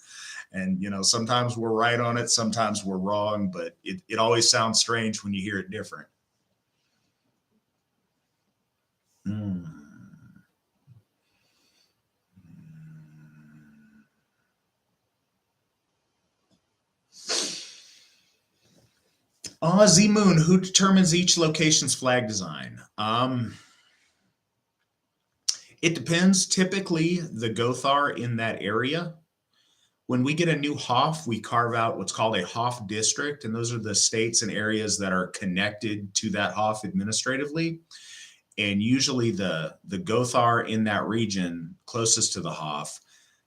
Speaker 1: And sometimes we're right on it, sometimes we're wrong, but it always sounds strange when you hear it different. Mm. Z Moon, who determines each location's flag design? It depends. Typically, the Gothar in that area. When we get a new HOF, we carve out what's called a HOF district, and those are the states and areas that are connected to that HOF administratively. And usually, the Gothar in that region closest to the HOF,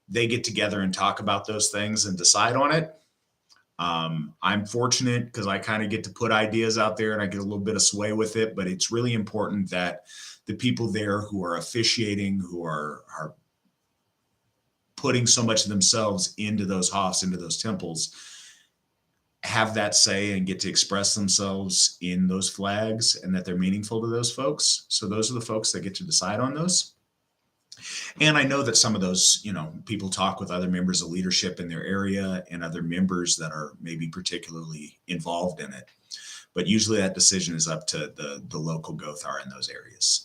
Speaker 1: they get together and talk about those things and decide on it. I'm fortunate because I kind of get to put ideas out there and I get a little bit of sway with it, but it's really important that the people there who are officiating, who are putting so much of themselves into those hofs, into those temples, have that say and get to express themselves in those flags and that they're meaningful to those folks. So those are the folks that get to decide on those. And I know that some of those, people talk with other members of leadership in their area and other members that are maybe particularly involved in it. But usually that decision is up to the local Gothar in those areas.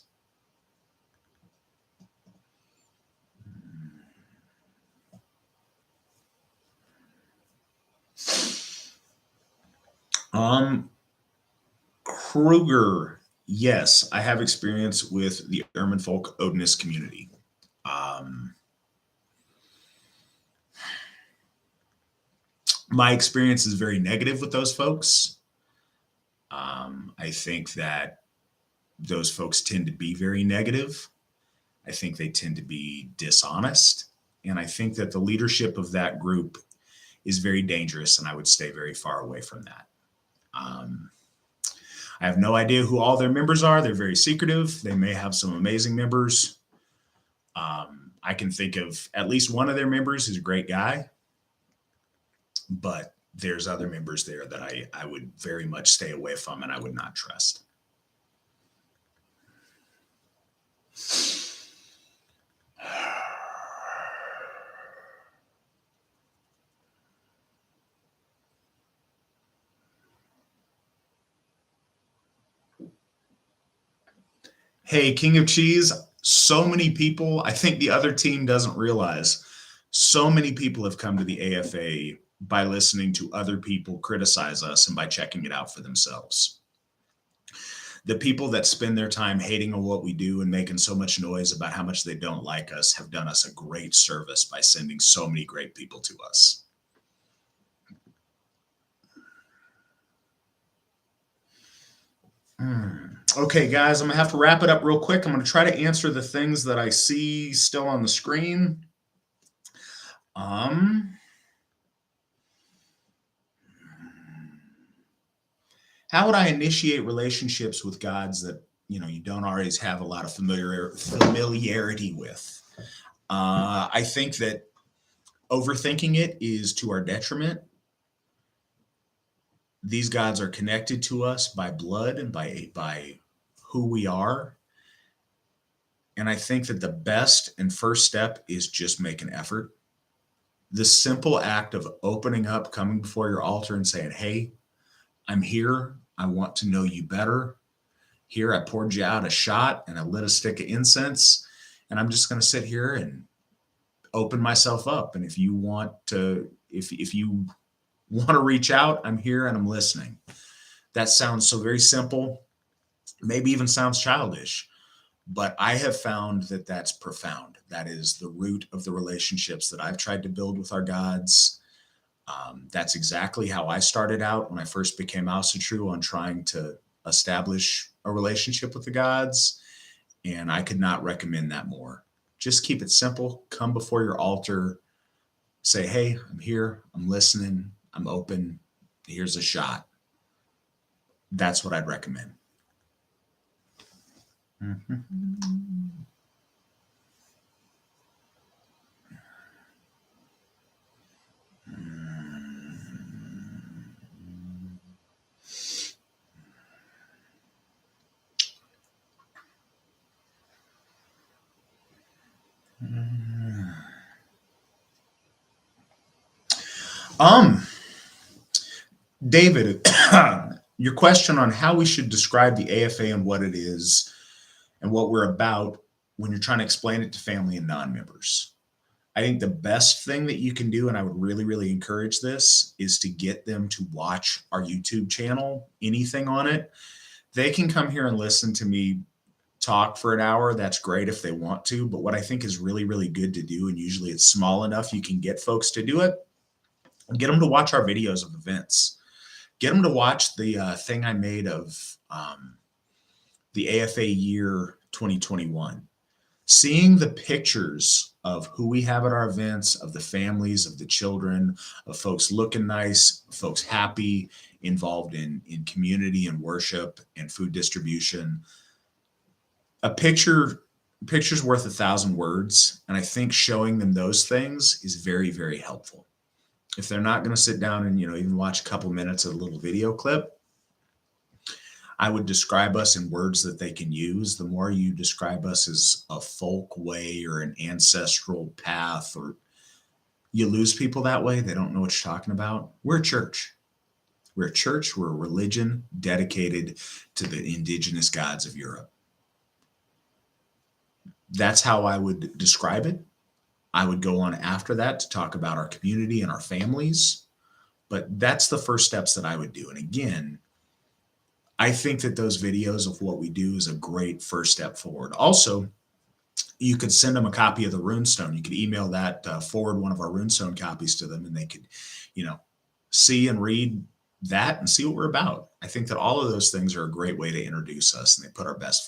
Speaker 1: Kruger, yes, I have experience with the Ermenfolk Odinist community. My experience is very negative with those folks. I think that those folks tend to be very negative. I think they tend to be dishonest. And I think that the leadership of that group is very dangerous, and I would stay very far away from that. I have no idea who all their members are. They're very secretive. They may have some amazing members. I can think of at least one of their members who's a great guy, but there's other members there that I would very much stay away from and I would not trust. Hey, King of Cheese, so many people, I think the other team doesn't realize, so many people have come to the AFA by listening to other people criticize us and by checking it out for themselves. The people that spend their time hating on what we do and making so much noise about how much they don't like us have done us a great service by sending so many great people to us. Okay, guys, I'm gonna have to wrap it up real quick. I'm gonna try to answer the things that I see still on the screen. How would I initiate relationships with gods that you don't always have a lot of familiarity with? I think that overthinking it is to our detriment. These gods are connected to us by blood and by who we are. And I think that the best and first step is just make an effort. The simple act of opening up, coming before your altar and saying, hey, I'm here. I want to know you better. Here, I poured you out a shot and I lit a stick of incense. and I'm just going to sit here and open myself up. And if you want to, if you want to reach out, I'm here and I'm listening. That sounds so very simple, maybe even sounds childish, but I have found that that's profound. That is the root of the relationships that I've tried to build with our gods. That's exactly how I started out when I first became Asatru, on trying to establish a relationship with the gods. And I could not recommend that more. Just keep it simple. Come before your altar. Say, hey, I'm here. I'm listening. I'm open. Here's a shot. That's what I'd recommend. Mm-hmm. David, your question on how we should describe the AFA and what it is and what we're about when you're trying to explain it to family and non-members. I think the best thing that you can do, and I would really, really encourage this, is to get them to watch our YouTube channel, anything on it. They can come here and listen to me talk for an hour. That's great if they want to. But what I think is really, really good to do, and usually it's small enough you can get folks to do it, get them to watch our videos of events. Get them to watch the thing I made of the AFA year 2021. Seeing the pictures of who we have at our events, of the families, of the children, of folks looking nice, folks happy, involved in community and worship and food distribution. A picture's worth 1,000 words. And I think showing them those things is very, very helpful. If they're not going to sit down and, even watch a couple minutes of a little video clip, I would describe us in words that they can use. The more you describe us as a folk way or an ancestral path, or you lose people that way, they don't know what you're talking about. We're a church. We're a church. We're a religion dedicated to the indigenous gods of Europe. That's how I would describe it. I would go on after that to talk about our community and our families. But that's the first steps that I would do. And again, I think that those videos of what we do is a great first step forward. Also, you could send them a copy of the runestone. You could email that, forward one of our runestone copies to them, and they could, see and read that and see what we're about. I think that all of those things are a great way to introduce us, and they put our best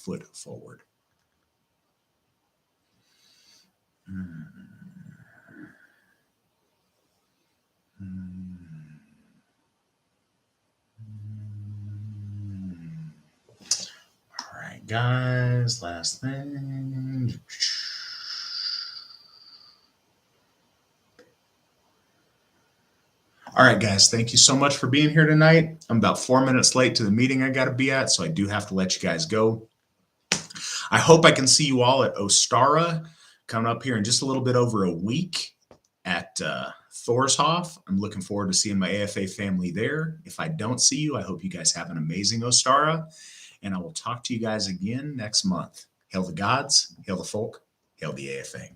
Speaker 1: foot forward. All right, guys, last thing. All right, guys, thank you so much for being here tonight. I'm about 4 minutes late to the meeting I got to be at, so I do have to let you guys go. I hope I can see you all at Ostara coming up here in just a little bit over a week at Thorshof. I'm looking forward to seeing my AFA family there. If I don't see you, I hope you guys have an amazing Ostara, and I will talk to you guys again next month. Hail the gods, hail the folk, hail the AFA.